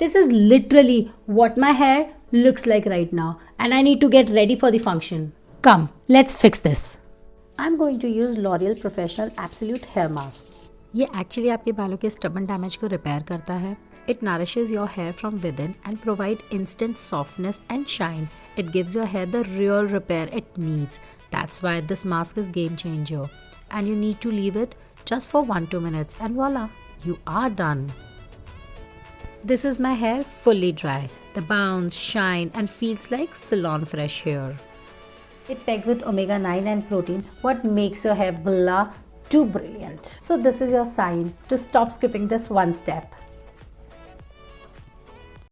This is literally what my hair looks like right now, and I need to get ready for the function. Come, let's fix this. I'm going to use L'Oreal Professional Absolute Hair Mask. ये actually आपके बालों के stubborn damage को repair करता है. It nourishes your hair from within and provide instant softness and shine. It gives your hair the real repair it needs. That's why this mask is game changer. And you need to leave it just for 1-2 minutes and voila, you are done. This is my hair fully dry. The bounce, shine and feels like salon fresh hair. It packed with omega-9 and protein, what makes your hair blah too brilliant. So this is your sign to stop skipping this one step.